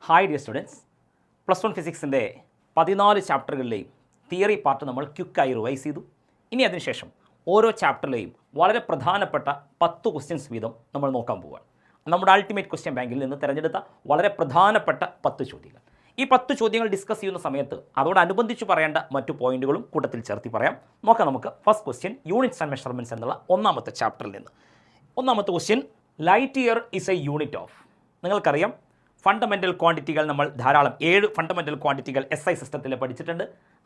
Hi dear students, plus 1 ഫിസിക്സിൻ്റെ 14 ചാപ്റ്ററുകളിലെയും theory part നമ്മൾ ക്വിക്കായി റിവൈസ് ചെയ്തു. ഇനി അതിനുശേഷം ഓരോ ചാപ്റ്ററിലെയും വളരെ പ്രധാനപ്പെട്ട 10 ക്വസ്റ്റ്യൻസ് വീതം നമ്മൾ നോക്കാൻ പോവുകയാണ്. നമ്മുടെ അൾട്ടിമേറ്റ് ക്വസ്റ്റ്യൻ ബാങ്കിൽ നിന്ന് തിരഞ്ഞെടുത്ത വളരെ പ്രധാനപ്പെട്ട 10 ചോദ്യങ്ങൾ. ഈ 10 ചോദ്യങ്ങൾ ഡിസ്കസ് ചെയ്യുന്ന സമയത്ത് അതോടനുബന്ധിച്ച് പറയേണ്ട മറ്റു പോയിന്റുകളും കൂട്ടത്തിൽ ചേർത്തി പറയാം. നോക്കാം നമുക്ക്. First question, units and measurements എന്നുള്ള ഒന്നാമത്തെ ചാപ്റ്ററിൽ നിന്ന്. ഒന്നാമത്തെ question, light year is a unit of. നിങ്ങൾക്കറിയാം, ഫണ്ടമെൻ്റൽ ക്വാണ്ടിറ്റികൾ നമ്മൾ ധാരാളം 7 ഫണ്ടമെൻ്റൽ ക്വാണ്ടിറ്റികൾ SI സിസ്റ്റത്തിൽ പഠിച്ചിട്ടുണ്ട്.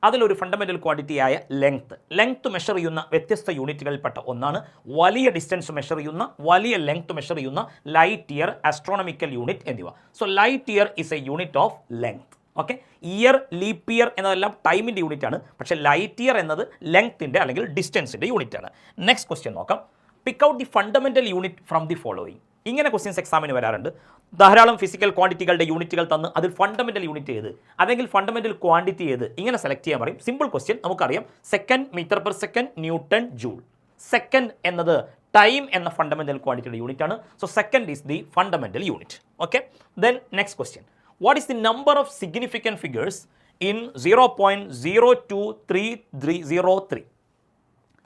അതിലൊരു ഫണ്ടമെൻ്റൽ ക്വാണ്ടിറ്റിയായ ലെങ്ത് മെഷർ ചെയ്യുന്ന വ്യത്യസ്ത യൂണിറ്റുകളിൽപ്പെട്ട ഒന്നാണ്. വലിയ ഡിസ്റ്റൻസ് മെഷർ ചെയ്യുന്ന, വലിയ ലെങ്ത് മെഷർ ചെയ്യുന്ന ലൈറ്റ് ഇയർ, ആസ്ട്രോണമിക്കൽ യൂണിറ്റ് എന്നിവ. So light year is a unit of length. Okay, year, leap year എന്നതെല്ലാം ടൈമിൻ്റെ യൂണിറ്റ് ആണ്. പക്ഷേ ലൈറ്റ് ഇയർ എന്നത് ലെങ്ത്തിൻ്റെ അല്ലെങ്കിൽ ഡിസ്റ്റൻസിൻ്റെ യൂണിറ്റ് ആണ്. നെക്സ്റ്റ് ക്വസ്റ്റ്യൻ നോക്കാം. Pick out the fundamental unit from the following. ഇങ്ങനെ ക്വസ്റ്റ്യൻസ് എക്സാമിന് വരാറുണ്ട്. ധാരാളം ഫിസിക്കൽ ക്വാണ്ടിറ്റികളുടെ യൂണിറ്റുകൾ തന്ന് അതിൽ ഫണ്ടമെൻ്റൽ യൂണിറ്റ് ഏത്, അല്ലെങ്കിൽ ഫണ്ടമെൻ്റൽ ക്വാണ്ടിറ്റി ഏത്, ഇങ്ങനെ സെലക്ട് ചെയ്യാൻ പറയും. സിമ്പിൾ ക്വസ്റ്റ്യൻ, നമുക്കറിയാം. Second, metre per second, newton, joule. Second എന്നത് ടൈം എന്ന ഫണ്ടമെൻ്റൽ ക്വാണ്ടിറ്റിയുടെ യൂണിറ്റ് ആണ്. So second is the fundamental unit. Okay, then next question, what is the number of significant figures in 0.02303?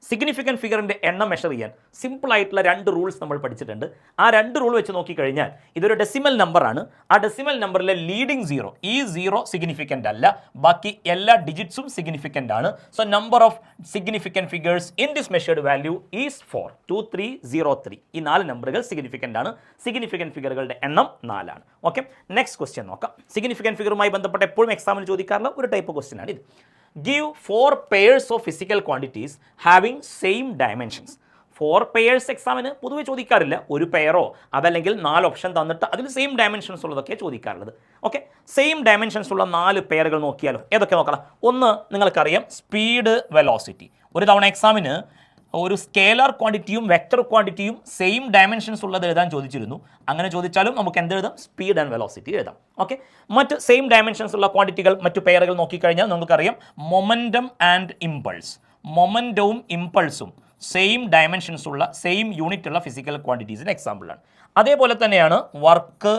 Significant ഫിഗറിൻ്റെ എണ്ണം measure ചെയ്യാൻ സിമ്പിളായിട്ടുള്ള 2 rules നമ്മൾ പഠിച്ചിട്ടുണ്ട്. ആ 2 റൂൾ വെച്ച് നോക്കിക്കഴിഞ്ഞാൽ ഇതൊരു ഡെസിമൽ നമ്പറാണ്. ആ ഡെസിമൽ നമ്പറിലെ ലീഡിംഗ് 0, ഈ 0 സിഗ്നിഫിക്കൻ്റ് അല്ല, ബാക്കി എല്ലാ ഡിജിറ്റ്സും സിഗ്നിഫിക്കൻ്റ് ആണ്. So number of significant figures in this measured value is 4, 2303. ഈ 4 നമ്പറുകൾ സിഗ്നിഫിക്കൻ്റ് ആണ്. സിഗ്നിഫിക്കൻറ്റ് ഫിഗറുകളുടെ എണ്ണം 4 ആണ്. ഓക്കെ, നെക്സ്റ്റ് ക്വസ്റ്റ്യൻ നോക്കാം. സിഗ്നിഫിക്കൻറ്റ് ഫിഗറുമായി ബന്ധപ്പെട്ട് എപ്പോഴും എക്സാമിന് ചോദിക്കാറുള്ള ഒരു ടൈപ്പ് ക്വസ്റ്റ്യൻ ആണ് ഇത്. Give 4 pairs of physical quantities having same dimensions. 4 pairs എക്സാമിന് പൊതുവെ ചോദിക്കാറില്ല. ഒരു പെയറോ അതല്ലെങ്കിൽ 4 ഓപ്ഷൻ തന്നിട്ട് അതിൽ സെയിം ഡയമെൻഷൻസ് ഉള്ളതൊക്കെ ചോദിക്കാറുള്ളത്. ഓക്കെ, സെയിം ഡയമെൻഷൻസ് ഉള്ള 4 പെയറുകൾ നോക്കിയാലോ. ഏതൊക്കെ നോക്കണം? ഒന്ന്, നിങ്ങൾക്കറിയാം, സ്പീഡ്, വെലോസിറ്റി. ഒരു തവണ എക്സാമിന് ഒരു സ്കേലാർ ക്വാണ്ടിറ്റിയും വെക്ടർ ക്വാണ്ടിറ്റിയും സെയിം ഡയമെൻഷൻസ് ഉള്ളത് എഴുതാൻ ചോദിച്ചിരുന്നു. അങ്ങനെ ചോദിച്ചാലും നമുക്ക് എന്തെഴുതാം? സ്പീഡ് ആൻഡ് വെലോസിറ്റി എഴുതാം. ഓക്കെ, മറ്റ് സെയിം ഡയമെൻഷൻസ് ഉള്ള ക്വാണ്ടിറ്റികൾ, മറ്റു പെയറുകൾ നോക്കിക്കഴിഞ്ഞാൽ നമുക്കറിയാം, മൊമെൻറ്റം ആൻഡ് ഇമ്പൾസ്. മൊമെൻറ്റവും ഇമ്പൾസും സെയിം ഡയമെൻഷൻസ് ഉള്ള, സെയിം യൂണിറ്റ് ഉള്ള ഫിസിക്കൽ ക്വാണ്ടിറ്റീസിൻ്റെ എക്സാമ്പിളാണ്. അതേപോലെ തന്നെയാണ് work,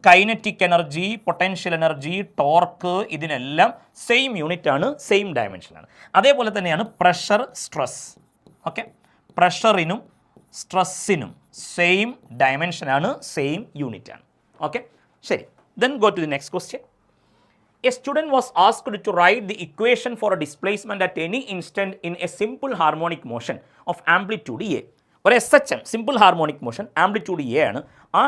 kinetic energy, potential energy, torque, ഇതിനെല്ലാം സെയിം യൂണിറ്റ് ആണ്, സെയിം ഡയമെൻഷനാണ്. അതേപോലെ തന്നെയാണ് പ്രഷർ, സ്ട്രെസ്. ഓക്കെ, പ്രഷറിനും സ്ട്രെസ്സിനും സെയിം ഡയമെൻഷനാണ്, സെയിം യൂണിറ്റ് ആണ്. ഓക്കെ, ശരി. Then go to the next question. A student was asked to write the equation for a displacement at any instant in a simple harmonic motion of amplitude A. ഒരു SHM, simple harmonic motion, amplitude A ആണ്. ആ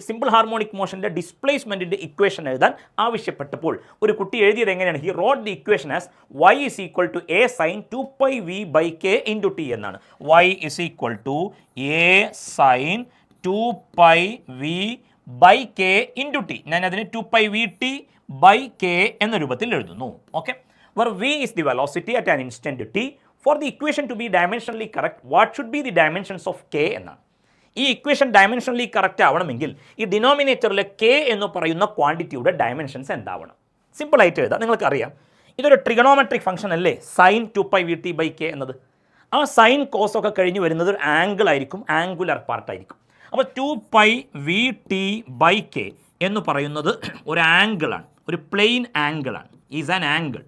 simple harmonic മോഷൻ്റെ ഡിസ്പ്ലേസ്മെൻറ്റിൻ്റെ equation എഴുതാൻ ആവശ്യപ്പെട്ടപ്പോൾ ഒരു കുട്ടി എഴുതിയത് എങ്ങനെയാണ്? He wrote the equation as y is equal to a sin 2πv/k into t എന്നാണ്. y is equal to a sin 2πv/k into t. ഞാൻ അതിന് 2πvt/k എന്ന രൂപത്തിൽ എഴുതുന്നു. Okay, where v is the velocity at an instant t. For the equation to be dimensionally correct, what should be the dimensions of k എന്നാണ്. ഈ equation dimensionally correct ആവണമെങ്കിൽ ഈ ഡിനോമിനേറ്ററിലെ k എന്ന് പറയുന്ന ക്വാണ്ടിറ്റിയുടെ ഡയമെൻഷൻസ് എന്താവണം? സിമ്പിളായിട്ട് എഴുതാം. നിങ്ങൾക്കറിയാം, ഇതൊരു ട്രിഗണോമെട്രിക് ഫംഗ്ഷൻ അല്ലേ, sin 2πvt/k എന്നത്. ആ സൈൻ കോസ് ഒക്കെ കഴിഞ്ഞ് വരുന്നത് ഒരു ആംഗിൾ ആയിരിക്കും, ആംഗുലർ പാർട്ടായിരിക്കും. അപ്പോൾ 2πvt/k എന്ന് പറയുന്നത് ഒരു ആംഗിളാണ്, ഒരു പ്ലെയിൻ ആംഗിളാണ്, ഈസ് ആൻ ആംഗിൾ.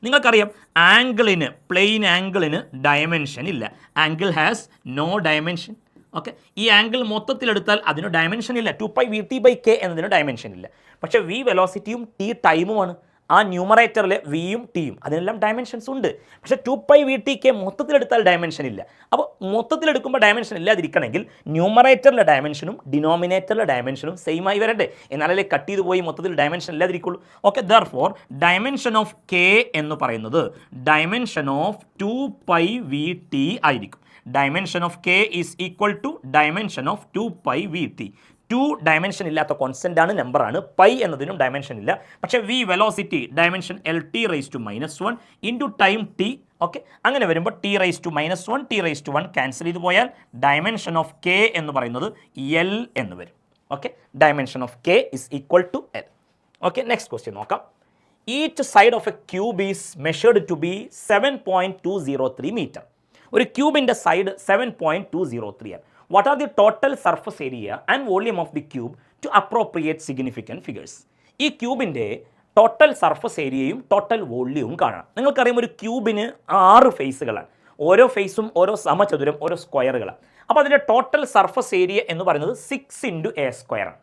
നിങ്ങൾക്കറിയാം, ആംഗിളിന്, പ്ലെയിൻ ആംഗിളിന് ഡയമെൻഷൻ ഇല്ല. Angle has no dimension. Okay, ഈ ആംഗിൾ മൊത്തത്തിലെടുത്താൽ അതിന് ഡയമെൻഷൻ ഇല്ല. 2πvt/k എന്നതിന് ഡയമെൻഷൻ ഇല്ല. പക്ഷേ v വെലോസിറ്റിയും t ടൈമുമാണ്. ആ ന്യൂമറേറ്ററിലെ വിയും ടിയും അതിനെല്ലാം ഡയമെൻഷൻസ് ഉണ്ട്. പക്ഷേ 2πvt/k മൊത്തത്തിലെടുത്താൽ ഡയമെൻഷൻ ഇല്ല. അപ്പോൾ മൊത്തത്തിലെടുക്കുമ്പോൾ ഡയമെൻഷൻ ഇല്ലാതിരിക്കണമെങ്കിൽ ന്യൂമറേറ്ററിലെ ഡയമെൻഷനും ഡിനോമിനേറ്ററിലെ ഡയമെൻഷനും സെയിം ആയി വരണ്ടേ, എന്നാലല്ലേ കട്ട് ചെയ്ത് പോയി മൊത്തത്തിൽ ഡയമെൻഷൻ ഇല്ലാതിരിക്കുള്ളൂ. Okay, therefore dimension of k എന്ന് പറയുന്നത് ഡയമെൻഷൻ ഓഫ് 2πvt ആയിരിക്കും. Dimension of k is equal to dimension of 2πvt. 2 dimension ഇല്ലാത്ത കോൺസ്റ്റൻ്റ് ആണ്, നമ്പറാണ്. പൈ എന്നതിനും ഡയമെൻഷൻ ഇല്ല. പക്ഷേ v velocity dimension LT⁻⁻1 into time t. Okay, അങ്ങനെ വരുമ്പോൾ t⁻⁻1 t⁻1 ക്യാൻസൽ ചെയ്ത് പോയാൽ ഡയമെൻഷൻ ഓഫ് k എന്ന് പറയുന്നത് L എന്ന് വരും. Okay, dimension of k is equal to L. Okay, next question നോക്കാം. Each side of a cube is measured to be 7.203 metre. ഒരു ക്യൂബിൻ്റെ സൈഡ് 7.203 ആണ്. What are the total surface area and volume of the cube to appropriate significant figures. ഈ ക്യൂബിൻ്റെ total surface ഏരിയയും total വോള്യവും കാണണം. നിങ്ങൾക്കറിയാം ഒരു ക്യൂബിന് 6 ഫേസുകളാണ്. ഓരോ ഫേസും ഓരോ സമചതുരം ഓരോ സ്ക്വയറുകളാണ്. അപ്പോൾ അതിൻ്റെ ടോട്ടൽ സർഫസ് ഏരിയ എന്ന് പറയുന്നത് 6 × A² ആണ്.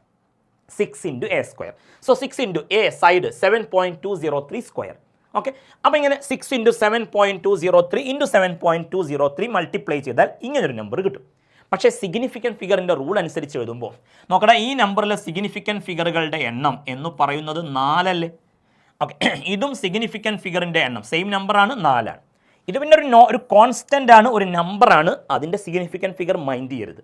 6 × A². So 6 × A side 7.203 square. Okay, അപ്പോൾ ഇങ്ങനെ 6 × 7.203 × 7.203 മൾട്ടിപ്ലൈ ചെയ്താൽ ഇങ്ങനൊരു നമ്പർ കിട്ടും. പക്ഷേ സിഗ്നിഫിക്കൻറ്റ് ഫിഗറിൻ്റെ റൂൾ അനുസരിച്ച് എഴുതുമ്പോൾ നോക്കട്ടെ, ഈ നമ്പറിലെ സിഗ്നിഫിക്കൻറ്റ് ഫിഗറുകളുടെ എണ്ണം എന്ന് പറയുന്നത് 4 അല്ലേ? ഓക്കെ, ഇതും സിഗ്നിഫിക്കൻറ്റ് ഫിഗറിൻ്റെ എണ്ണം സെയിം നമ്പറാണ്, 4 ആണ്. ഇത് പിന്നെ ഒരു കോൺസ്റ്റൻ്റ് ആണ്, ഒരു നമ്പറാണ്. അതിൻ്റെ സിഗ്നിഫിക്കൻറ്റ് ഫിഗർ മൈൻഡ് ചെയ്യരുത്.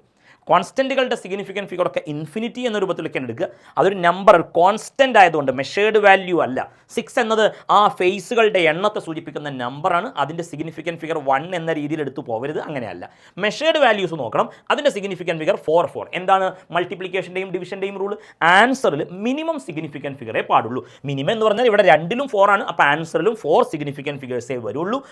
കോൺസ്റ്റൻറ്റുകളുടെ സിഗ്നിഫിക്കൻറ്റ് ഫിഗറൊക്കെ ഇൻഫിനിറ്റി എന്ന രൂപത്തിലേക്ക് എടുക്കുക. അതൊരു നമ്പർ കോൺസ്റ്റൻ്റ് ആയതുകൊണ്ട് മെഷേർഡ് വാല്യൂ അല്ല. 6 എന്നത് ആ ഫേസുകളുടെ എണ്ണത്തെ സൂചിപ്പിക്കുന്ന നമ്പറാണ്. അതിൻ്റെ സിഗ്നിഫിക്കൻറ്റ് ഫിഗർ 1 എന്ന രീതിയിൽ എടുത്തു പോകരുത്, അങ്ങനെയല്ല. മെഷേർഡ് വാല്യൂസ് നോക്കണം. അതിൻ്റെ സിഗ്നിഫിക്കൻറ്റ് ഫിഗർ 4. എന്താണ് മൾട്ടിപ്ലിക്കേഷൻ്റെയും ഡിവിഷൻ്റെയും റൂൾ? ആൻസറിൽ മിനിമം സിഗ്നിഫിക്കൻറ്റ് ഫിഗറേ പാടുള്ളൂ. മിനിമം എന്ന് പറഞ്ഞാൽ ഇവിടെ 2ലും 4 ആണ്. അപ്പോൾ ആൻസറിലും 4 സിഗ്നിഫിക്കൻറ്റ് ഫിഗേഴ്സേ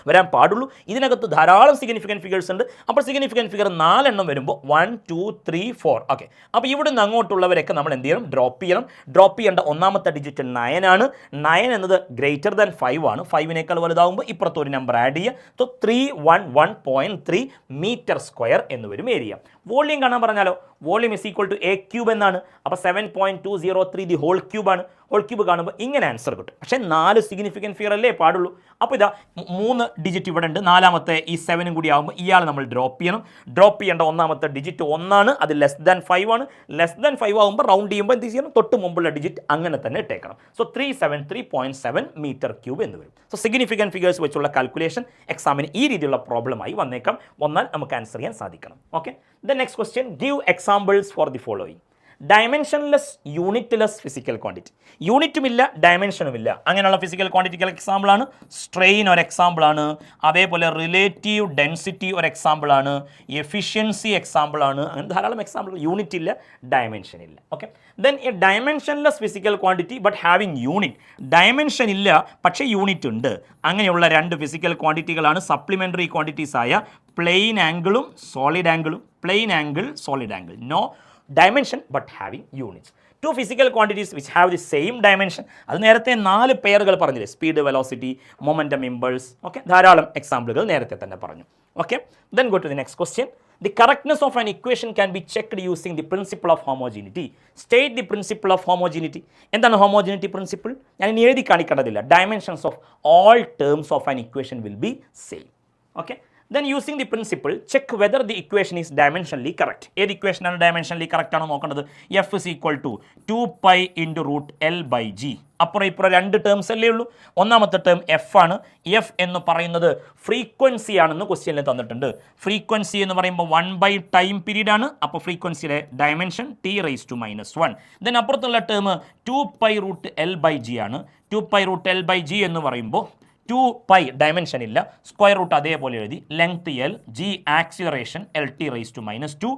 വരാൻ പാടുള്ളൂ. ഇതിനകത്ത് ധാരാളം സിഗ്നിഫിക്കൻറ്റ് ഫിഗേഴ്സ് ഉണ്ട്. അപ്പോൾ സിഗ്നിഫിക്കൻറ്റ് ഫിഗർ 4 എണ്ണം വരുമ്പോൾ 1, 2, 3, 4. ഓക്കെ, അപ്പോൾ ഇവിടുന്ന് അങ്ങോട്ടുള്ളവരൊക്കെ നമ്മൾ എന്ത് ചെയ്യണം? ഡ്രോപ്പ് ചെയ്യണം. ഡ്രോപ്പ് ചെയ്യേണ്ട ഒന്നാമത്തെ ഡിജിറ്റ് 9 ആണ്. 9 എന്നത് ഗ്രേറ്റർ ദാൻ 5 ആണ്. 5നേക്കാൾ വലുതാകുമ്പോൾ ഇപ്പുറത്ത് ഒരു നമ്പർ ആഡ് ചെയ്യുക. സോ 311.3 മീറ്റർ സ്ക്വയർ എന്ന് വരും ഏരിയ. വോള്യം കാണാൻ പറഞ്ഞാലോ, volume is equal to A³ എന്നാണ്. അപ്പോൾ 7.203 ദി ഹോൾ ക്യൂബാണ്. ഹോൾ ക്യൂബ് കാണുമ്പോൾ ഇങ്ങനെ ആൻസർ കിട്ടും. പക്ഷേ 4 സിഗ്നിഫിക്കൻറ്റ് ഫിഗർ അല്ലേ പാടുള്ളൂ. അപ്പോൾ ഇതാ 3 ഡിജിറ്റ് ഇവിടെ ഉണ്ട്. 4ാമത്തെ ഈ 7 കൂടി ആകുമ്പോൾ ഇയാൾ നമ്മൾ ഡ്രോപ്പ് ചെയ്യണം. ഡ്രോപ്പ് ചെയ്യേണ്ട ഒന്നാമത്തെ ഡിജിറ്റ് 1 ആണ്. അത് ലെസ് ദാൻ 5 ആണ്. ലെസ് ദാൻ 5 ആകുമ്പോൾ റൗണ്ട് ചെയ്യുമ്പോൾ എന്ത് ചെയ്യണം? തൊട്ട് മുമ്പുള്ള ഡിജിറ്റ് അങ്ങനെ തന്നെ ഇട്ടേക്കണം. സോ 373.7 മീറ്റർ ക്യൂബ് എന്ന് വരും. സോ സിഗ്നിഫിക്കൻറ്റ് ഫിഗേഴ്സ് വെച്ചുള്ള കാൽക്കുലേഷൻ എക്സാമിന് ഈ രീതിയിലുള്ള പ്രോബ്ലമായി വന്നേക്കാം. വന്നാൽ നമുക്ക് ആൻസർ ചെയ്യാൻ സാധിക്കണം. Okay, the next question, give examples for the following. Dimensionless unitless physical quantity. യൂണിറ്റുമില്ല ഡയമെൻഷനുമില്ല അങ്ങനെയുള്ള ഫിസിക്കൽ ക്വാണ്ടിറ്റികൾ എക്സാമ്പിളാണ്. സ്ട്രെയിൻ ഒരു എക്സാമ്പിളാണ്. അതേപോലെ റിലേറ്റീവ് ഡെൻസിറ്റി ഒരു എക്സാമ്പിളാണ്. എഫിഷ്യൻസി എക്സാമ്പിളാണ്. അങ്ങനെ ധാരാളം എക്സാമ്പിൾ. യൂണിറ്റ് ഇല്ല, ഡയമെൻഷൻ ഇല്ല. Okay, then a dimensionless physical quantity but having unit. Dimension ഇല്ല പക്ഷേ യൂണിറ്റ് ഉണ്ട്. അങ്ങനെയുള്ള 2 ഫിസിക്കൽ ക്വാണ്ടിറ്റികളാണ് സപ്ലിമെൻ്ററി ക്വാണ്ടിറ്റീസ് ആയ പ്ലെയിൻ ആംഗിളും സോളിഡ് ആംഗിളും. Plane angle, solid angle, no dimension but having units. 2 physical quantities which have the same dimension. അത് നേരത്തെ 4 പെയറുകൾ പറഞ്ഞില്ലേ, speed, velocity, momentum, impulse. Okay, ധാരാളം എക്സാമ്പിളുകൾ നേരത്തെ തന്നെ പറഞ്ഞു. Okay, then go to the next question. The correctness of an equation can be checked using the principle of homogeneity. State the principle of homogeneity. എന്താണ് homogeneity principle? ഞാൻ ഇനി എഴുതി കാണിക്കേണ്ടതില്ല. Dimensions of all terms of an equation will be same. Okay, then using the principle, check whether the equation is dimensionally correct. ഏത് equation ആണ് dimensionally correct ആണോ നോക്കേണ്ടത്? F is equal to 2π × √L/g. അപ്പുറം ഇപ്പുറം 2 terms അല്ലേ ഉള്ളൂ. ഒന്നാമത്തെ term F ആണ്. എഫ് എന്ന് പറയുന്നത് ഫ്രീക്വൻസി ആണെന്ന് ക്വസ്റ്റ്യനിൽ തന്നിട്ടുണ്ട്. ഫ്രീക്വൻസി എന്ന് പറയുമ്പോൾ 1 ടൈം പീരീഡ് ആണ്. അപ്പോൾ ഫ്രീക്വൻസിയുടെ ഡയമെൻഷൻ t⁻⁻1. ദെൻ അപ്പുറത്തുള്ള ടേം 2π √L/g ആണ്. 2π √L/g എന്ന് പറയുമ്പോൾ 2π ഡയമെൻഷൻ ഇല്ല, സ്ക്വയർ റൂട്ട് അതേപോലെ എഴുതി. Length L, G acceleration L(t⁻²2).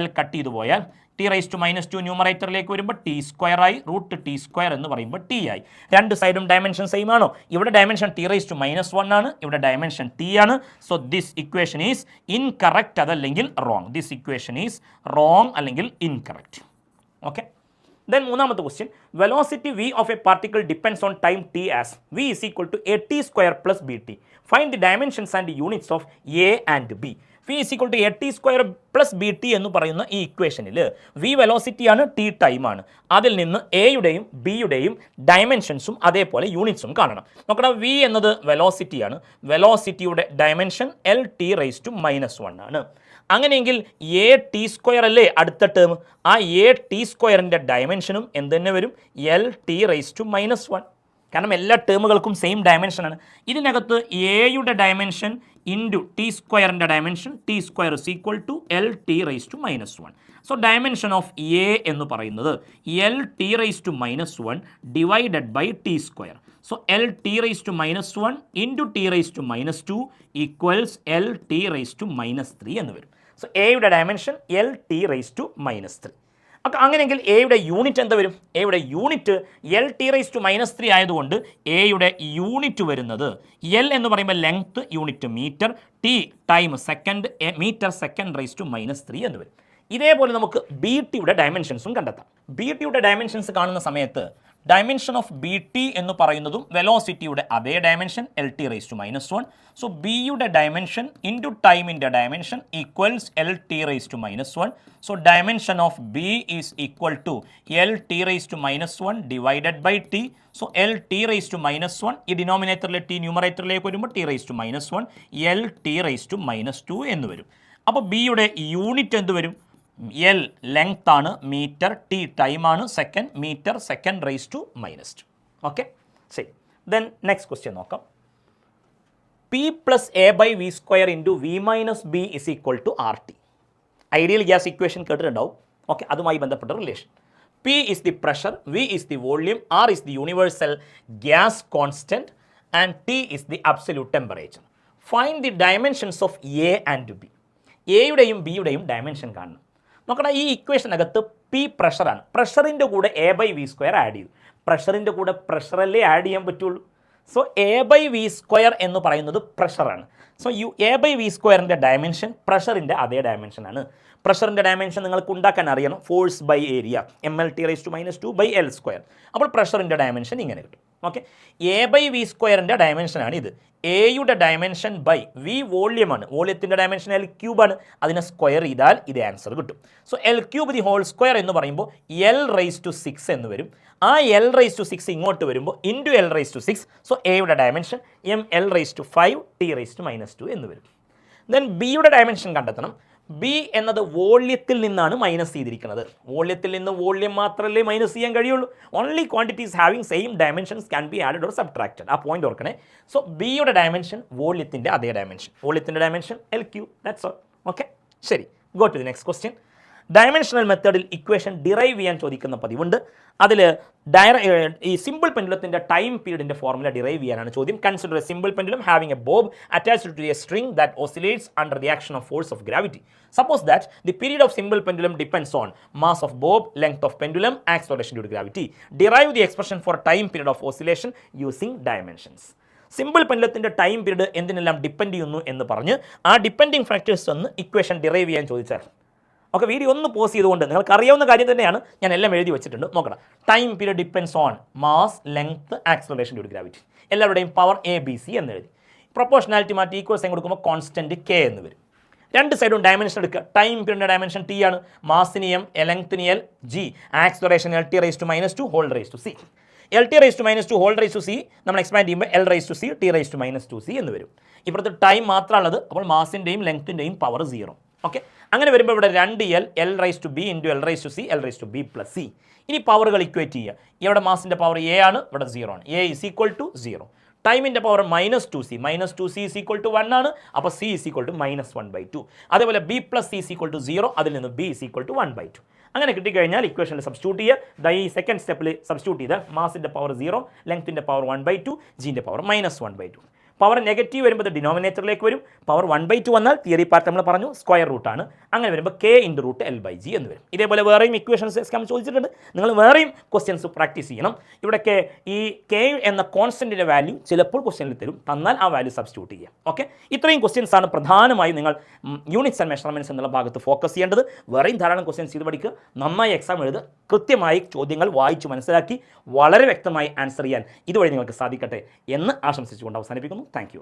L cut ചെയ്തു പോയാൽ t⁻² ന്യൂമറേറ്ററിലേക്ക് വരുമ്പോൾ t² ആയി. √t² എന്ന് പറയുമ്പോൾ t ആയി. 2 സൈഡും ഡയമെൻഷൻ സെയിം ആണോ? ഇവിടെ ഡയമെൻഷൻ t⁻⁻1 ആണ്, ഇവിടെ ഡയമെൻഷൻ t ആണ്. So this equation is incorrect, അതല്ലെങ്കിൽ wrong. This equation is wrong അല്ലെങ്കിൽ ഇൻകറക്റ്റ്. ഓക്കെ, then മൂന്നാമത്തെ question, velocity v of a particle depends on time t as v is equal to at² plus bt. Find the dimensions and units of a and b. v is equal to at² plus bt എന്ന് പറയുന്ന ഈ ഇക്വേഷനിൽ v വെലോസിറ്റിയാണ്, t ടൈമാണ്. അതിൽ നിന്ന് എയുടെയും ബിയുടെയും ഡയമെൻഷൻസും അതേപോലെ യൂണിറ്റ്സും കാണണം. നോക്കണം, v എന്നത് വെലോസിറ്റിയാണ്. വെലോസിറ്റിയുടെ ഡയമെൻഷൻ L(t⁻⁻1) ആണ്. അങ്ങനെയെങ്കിൽ at² അല്ലേ അടുത്ത ടേം. ആ at²ൻ്റെ ഡയമെൻഷനും എന്ത് തന്നെ വരും? L(t⁻⁻1). കാരണം എല്ലാ ടേമുകൾക്കും സെയിം ഡയമെൻഷനാണ്. ഇതിനകത്ത് എയുടെ ഡയമെൻഷൻ ഇൻറ്റു t²ൻ്റെ dimension, t² is equal to L(t⁻⁻1). So dimension of a എന്ന് പറയുന്നത് L(t⁻⁻1) divided by t². So L(t⁻⁻1) into t⁻²2 equals L(t⁻3) എന്ന് വരും. സോ എയുടെ ഡയമെൻഷൻ L(t⁻3). അപ്പോൾ അങ്ങനെയെങ്കിൽ എയുടെ യൂണിറ്റ് എന്താ വരും? എയുടെ യൂണിറ്റ് L(t⁻3) ആയതുകൊണ്ട് എയുടെ യൂണിറ്റ് വരുന്നത് L എന്ന് പറയുമ്പോൾ length unit metre, T time second, metre second (3) എന്ന് വരും. ഇതേപോലെ നമുക്ക് ബി ടിയുടെ ഡയമെൻഷൻസും കണ്ടെത്താം. ബി ടിയുടെ ഡയമെൻഷൻസ് കാണുന്ന സമയത്ത് ഡയമെൻഷൻ ഓഫ് ബി ടി എന്ന് പറയുന്നതും വെലോസിറ്റിയുടെ അതേ dimension L T raise to -1. So ബിയുടെ ഡയമെൻഷൻ ഇൻറ്റു ടൈമിൻ്റെ dimension equals L T raise to -1. So dimension of B is equal to L T raise to -1 divided by T. So L T raise to -1 ഈ ഡിനോമിനേറ്ററിലെ T ന്യൂമറേറ്ററിലേക്ക് വരുമ്പോൾ T raise to -1 L T raise to -2 എന്ന് വരും. അപ്പോൾ ബിയുടെ unit എന്ത് വരും? എൽ ലെങ്ത് ആണ്, മീറ്റർ, ടി ടൈമാണ്, second, metre second raise to -2. Okay, ശരി. ദെൻ നെക്സ്റ്റ് ക്വസ്റ്റ്യൻ നോക്കാം. P plus A by V square into V minus B is equal to R T. Ideal gas equation കേട്ടിട്ടുണ്ടാവും. Okay, അതുമായി ബന്ധപ്പെട്ട relation. P is the pressure, V is the volume, R is the universal gas constant and T is the absolute temperature. Find the dimensions of A and B. എയുടെയും ബിയുടെയും dimension കാണണം. നോക്കണം, ഈ ഇക്വേഷനകത്ത് P പ്രഷറാണ്. പ്രഷറിൻ്റെ കൂടെ A by V square add ചെയ്തു. പ്രഷറിൻ്റെ കൂടെ പ്രഷറല്ലേ ആഡ് ചെയ്യാൻ പറ്റുള്ളൂ. So A by V square എന്ന് പറയുന്നത് പ്രഷറാണ്. സോ എ ബൈ വി സ്ക്വയറിൻ്റെ ഡയമെൻഷൻ പ്രഷറിൻ്റെ അതേ ഡയമെൻഷനാണ്. പ്രഷറിൻ്റെ ഡയമെൻഷൻ നിങ്ങൾക്ക് ഉണ്ടാക്കാൻ അറിയണം. Force by area ml t raise to -2 by L square. അപ്പോൾ പ്രഷറിൻ്റെ ഡയമെൻഷൻ ഇങ്ങനെ കിട്ടും. ഓക്കെ, എ ബൈ വി സ്ക്വയറിൻ്റെ ഡയമെൻഷനാണ് ഇത്. എയുടെ ഡയമെൻഷൻ ബൈ വി വോള്യമാണ്. വോള്യത്തിൻ്റെ ഡയമെൻഷൻ എൽ ക്യൂബാണ്. അതിനെ സ്ക്വയർ ചെയ്താൽ ഇത് ആൻസർ കിട്ടും. So L cube the whole square എന്ന് പറയുമ്പോൾ എൽ റൈസ് ടു 6 എന്ന് വരും. ആ എൽ റൈസ് ടു 6 ഇങ്ങോട്ട് വരുമ്പോൾ into L raise to 6. So എയുടെ dimension L raise to 5 T raise to -2 എന്ന് വരും. ദെൻ ബിയുടെ ഡയമെൻഷൻ കണ്ടെത്തണം. ബി എന്നത് വോള്യത്തിൽ നിന്നാണ് മൈനസ് ചെയ്തിരിക്കുന്നത്. വോള്യത്തിൽ നിന്ന് വോള്യം മാത്രമല്ലേ മൈനസ് ചെയ്യാൻ കഴിയുള്ളൂ. Only quantities having same dimensions can be added or subtracted. ആ പോയിന്റ് ഓർക്കണേ. സോ ബിയുടെ ഡയമെൻഷൻ വോള്യത്തിൻ്റെ അതേ ഡയമെൻഷൻ. വോള്യത്തിൻ്റെ dimension L cube. That's all. Okay, ശരി. Go to the next question. Dimensional മെത്തേഡിൽ ഇക്വേഷൻ ഡിറൈവ് ചെയ്യാൻ ചോദിക്കുന്ന പതിവുണ്ട്. അതിൽ ഈ സിമ്പിൾ പെൻഡുലത്തിൻ്റെ ടൈം പീരീഡിൻ്റെ ഫോർമുല ഡിറൈവ് ചെയ്യാനാണ് ചോദ്യം. Consider a simple pendulum having a bob attached to a string that oscillates under the action of force of gravity. Suppose that the period of simple pendulum depends on mass of bob, length of pendulum, acceleration due to gravity. Derive the expression for time period of oscillation using dimensions. Simple പെൻഡുലത്തിൻ്റെ time period എന്തിനെല്ലാം depend ചെയ്യുന്നു എന്ന് പറഞ്ഞ് ആ depending factors ഒന്ന് equation derive ചെയ്യാൻ ചോദിച്ചാൽ. Okay, video ഒന്ന് പോസ് ചെയ്തുകൊണ്ട് നിങ്ങൾക്ക് അറിയാവുന്ന കാര്യം തന്നെയാണ്, ഞാൻ എല്ലാം എഴുതി വെച്ചിട്ടുണ്ട്. നോക്കണം, time period depends on mass, length, acceleration due to gravity. എല്ലാവരുടെയും പവർ എ ബി സി എന്ന് എഴുതി. പ്രൊപ്പോർഷണാലിറ്റി മാറ്റി ഈക്വൽ സൈൻ കൊടുക്കുമ്പോൾ കോൺസ്റ്റൻറ്റ് കെ എന്ന് വരും. രണ്ട് സൈഡും ഡയമെൻഷൻ എടുക്കുക. ടൈം പീരീഡിൻ്റെ ഡയമെൻഷൻ ടി ആണ്, മാസിന് എം, ലെങ്ത്തിന് L, G, acceleration L T raise to -2 whole raise to C. L T raise to -2 whole raise to C നമ്മൾ എക്സ്പാൻഡ് ചെയ്യുമ്പോൾ L raise to C T raise to -2 C എന്ന് വരും. ഇപ്പോഴത്തെ time മാത്രമുള്ളത്, അപ്പോൾ മാസിൻ്റെയും ലെങ്ത്തിൻ്റെയും power 0. Okay, അങ്ങനെ വരുമ്പോൾ ഇവിടെ 2 L raise to B into L raise to C, L raise to B plus C. ഇനി പവറുകൾ ഇക്വേറ്റ് ചെയ്യുക. ഇവിടെ മാസിൻ്റെ പവർ എ ആണ്, ഇവിടെ 0 ആണ്. A is equal to 0. ടൈമിൻ്റെ power -2c, -2c is equal to 1 ആണ്. അപ്പോൾ സി ഈസ് ഈക്വൽ ടു -1/2. അതേപോലെ B plus C is equal to 0, അതിൽ നിന്ന് ബി ഈസ് ഈക്വൽ ടു 1/2. അങ്ങനെ കിട്ടിക്കഴിഞ്ഞാൽ ഇക്വേഷനിൽ സബ്സ്റ്റിറ്റ്യൂട്ട് ചെയ്യുക. ഈ സെക്കൻഡ് സ്റ്റെപ്പിൽ സബ്സ്റ്റിറ്റ്യൂട്ട് ചെയ്താൽ മാസിൻ്റെ പവർ 0, ലെങ്ത്തിൻ്റെ പവർ 1/2, ജിൻ്റെ പവർ -1/2. പവർ നെഗറ്റീവ് വരുമ്പോൾ ഡിനോമിനേറ്ററിലേക്ക് വരും. പവർ 1/2 വന്നാൽ തിയറി പാർട്ട് നമ്മൾ പറഞ്ഞു സ്ക്വയർ റൂട്ടാണ്. അങ്ങനെ വരുമ്പോൾ K into root L by G എന്ന് വരും. ഇതേപോലെ വേറെയും ഇക്വേഷൻസ് എക്സാം ചോദിച്ചിട്ടുണ്ട്. നിങ്ങൾ വേറെയും ക്വസ്റ്റ്യൻസ് പ്രാക്ടീസ് ചെയ്യണം. ഇവിടെയൊക്കെ ഈ കെ എന്ന കോൺസ്റ്റൻറ്റിൻ്റെ വാല്യൂ ചിലപ്പോൾ ക്വസ്റ്റ്യനിൽ തരും, തന്നാൽ ആ വാല്യൂ സബ്സ്റ്റിറ്റ്യൂട്ട് ചെയ്യാം. ഓക്കെ, ഇത്രയും ക്വസ്റ്റ്യൻസ് ആണ് പ്രധാനമായും നിങ്ങൾ യൂണിറ്റ്സ് ആൻഡ് മെഷർമെൻറ്റ്സ് എന്നുള്ള ഭാഗത്ത് ഫോക്കസ് ചെയ്യേണ്ടത്. വേറെയും ധാരാളം ക്വസ്റ്റ്യൻസ് ചെയ്ത് പഠിക്കുക. നന്നായി എക്സാം എഴുതുക. കൃത്യമായി ചോദ്യങ്ങൾ വായിച്ച് മനസ്സിലാക്കി വളരെ വ്യക്തമായി ആൻസർ ചെയ്യാൻ ഇതുവഴി നിങ്ങൾക്ക് സാധിക്കട്ടെ എന്ന് ആശംസിച്ചുകൊണ്ട് അവസാനിപ്പിക്കുന്നു. Thank you.